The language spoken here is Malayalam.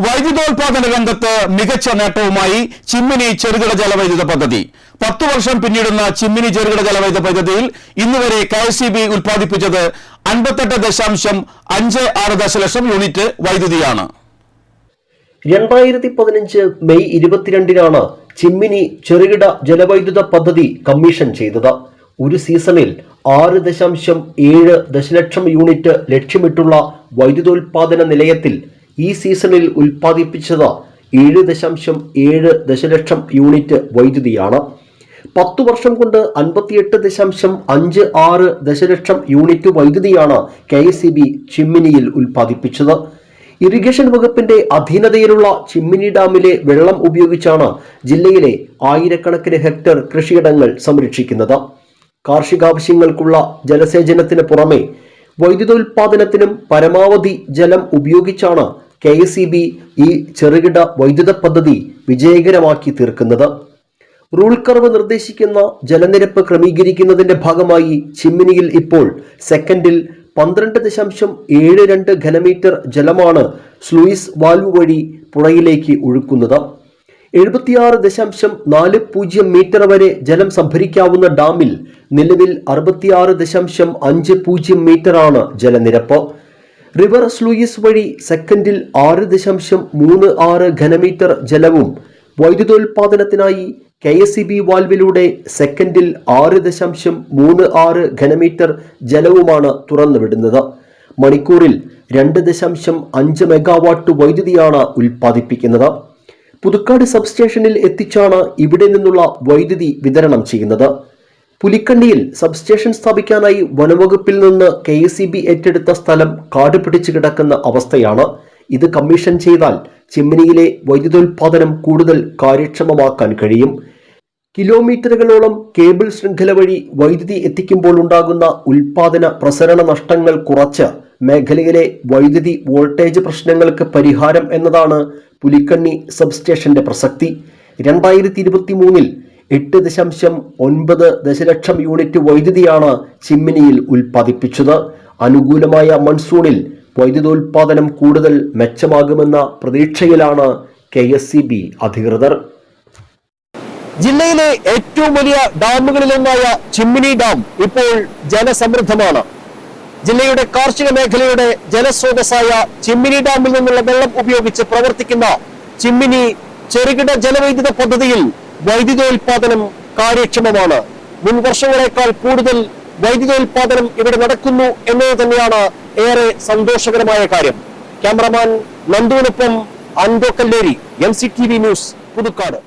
വൈദ്യുതോൽപാദന രംഗത്ത് മികച്ച നേട്ടവുമായി ചിമ്മിനി ചെറുകിട ജലവൈദ്യുത പദ്ധതി. 10 വർഷം പിന്നിടുന്ന ചിമ്മിനി ചെറുകിട ജലവൈദ്യുത പദ്ധതിയിൽ ഇന്നുവരെ KSEB ഉൽപ്പാദിപ്പിച്ചത് 58.56 ദശലക്ഷം യൂണിറ്റ് വൈദ്യുതിയാണ്. 2015 മെയ് 22-നാണ് ചിമ്മിനി ചെറുകിട ജലവൈദ്യുത പദ്ധതി കമ്മീഷൻ ചെയ്തത്. ഒരു സീസണിൽ 6.7 ദശലക്ഷം യൂണിറ്റ് ലക്ഷ്യമിട്ടുള്ള വൈദ്യുതോൽപാദന നിലയത്തിൽ ഈ സീസണിൽ ഉൽപ്പാദിപ്പിച്ചത് 7.7 ദശലക്ഷം യൂണിറ്റ് വൈദ്യുതിയാണ്. 10 വർഷം കൊണ്ട് 58.56 ദശലക്ഷം യൂണിറ്റ് വൈദ്യുതിയാണ് KSEB ചിമ്മിനിയിൽ ഉൽപ്പാദിപ്പിച്ചത്. ഇറിഗേഷൻ വകുപ്പിന്റെ അധീനതയിലുള്ള ചിമ്മിനി ഡാമിലെ വെള്ളം ഉപയോഗിച്ചാണ് ജില്ലയിലെ ആയിരക്കണക്കിന് ഹെക്ടർ കൃഷിയിടങ്ങൾ സംരക്ഷിക്കുന്നത്. കാർഷികാവശ്യങ്ങൾക്കുള്ള ജലസേചനത്തിന് പുറമെ വൈദ്യുതോൽപാദനത്തിനും പരമാവധി ജലം ഉപയോഗിച്ചാണ് KSEB ഈ ചെറുകിട വൈദ്യുത പദ്ധതി വിജയകരമാക്കി തീർക്കുന്നത്. റൂൾ കർവ് നിർദ്ദേശിക്കുന്ന ജലനിരപ്പ് ക്രമീകരിക്കുന്നതിന്റെ ഭാഗമായി ചിമ്മിനിയിൽ ഇപ്പോൾ സെക്കൻഡിൽ 12.72 ഘനമീറ്റർ ജലമാണ് സ്ലൂയിസ് വാൽവ് വഴി പുഴയിലേക്ക് ഒഴുക്കുന്നത്. 76.40 മീറ്റർ വരെ ജലം സംഭരിക്കാവുന്ന ഡാമിൽ നിലവിൽ 66.50 മീറ്ററാണ് ജലനിരപ്പ്. റിവർ സ്ലൂയിസ് വഴി സെക്കൻഡിൽ 6.36 ഘനമീറ്റർ ജലവും വൈദ്യുതോൽപാദനത്തിനായി KSEB വാൽവിലൂടെ സെക്കൻഡിൽ 6.36 ഘനമീറ്റർ ജലവുമാണ് തുറന്നുവിടുന്നത്. മണിക്കൂറിൽ 2.5 മെഗാവാട്ട് വൈദ്യുതിയാണ് ഉൽപ്പാദിപ്പിക്കുന്നത്. പുതുക്കാട് സബ്സ്റ്റേഷനിൽ എത്തിച്ചാണ് ഇവിടെ നിന്നുള്ള വൈദ്യുതി വിതരണം ചെയ്യുന്നത്. പുലിക്കണ്ണിയിൽ സബ്സ്റ്റേഷൻ സ്ഥാപിക്കാനായി വനംവകുപ്പിൽ നിന്ന് KSEB ഏറ്റെടുത്ത സ്ഥലം കാട് പിടിച്ചു കിടക്കുന്ന അവസ്ഥയാണ്. ഇത് കമ്മീഷൻ ചെയ്താൽ ചിമ്മിനിയിലെ വൈദ്യുതോൽപാദനം കൂടുതൽ കാര്യക്ഷമമാക്കാൻ കഴിയും. കിലോമീറ്ററുകളോളം കേബിൾ ശൃംഖല വഴി വൈദ്യുതി എത്തിക്കുമ്പോൾ ഉണ്ടാകുന്ന ഉൽപാദന പ്രസരണ നഷ്ടങ്ങൾ കുറച്ച് മേഖലയിലെ വൈദ്യുതി വോൾട്ടേജ് പ്രശ്നങ്ങൾക്ക് പരിഹാരം എന്നതാണ് പുലിക്കണ്ണി സബ്സ്റ്റേഷന്റെ പ്രസക്തി. 2023-ൽ 8.9 ദശലക്ഷം യൂണിറ്റ് വൈദ്യുതിയാണ് ചിമ്മിനിയിൽ ഉൽപ്പാദിപ്പിച്ചത്. അനുകൂലമായ മൺസൂണിൽ വൈദ്യുതോൽപാദനം കൂടുതൽ മെച്ചമാകുമെന്ന പ്രതീക്ഷയിലാണ് KSEB അധികൃതർ. ജില്ലയിലെ ഏറ്റവും വലിയ ഡാമുകളിലൊന്നായ ചിമ്മിനി ഡാം ഇപ്പോൾ ജലസമൃദ്ധമാണ്. ജില്ലയുടെ കാർഷിക മേഖലയുടെ ജലസ്രോതസ്സായ ചിമ്മിനി ഡാമിൽ നിന്നുള്ള വെള്ളം ഉപയോഗിച്ച് പ്രവർത്തിക്കുന്ന ചിമ്മിനി ചെറുകിട ജലവൈദ്യുത പദ്ധതിയിൽ വൈദ്യുതോൽപാദനം കാര്യക്ഷമമാണ്. മുൻ വർഷങ്ങളെക്കാൾ കൂടുതൽ വൈദ്യുതോൽപാദനം ഇവിടെ നടക്കുന്നു എന്നത് തന്നെയാണ് ഏറെ സന്തോഷകരമായ കാര്യം. ക്യാമറമാൻ നന്ദുവിനൊപ്പം അൻഡോ കല്ലേരി, NCTV ന്യൂസ്, പുതുക്കാട്.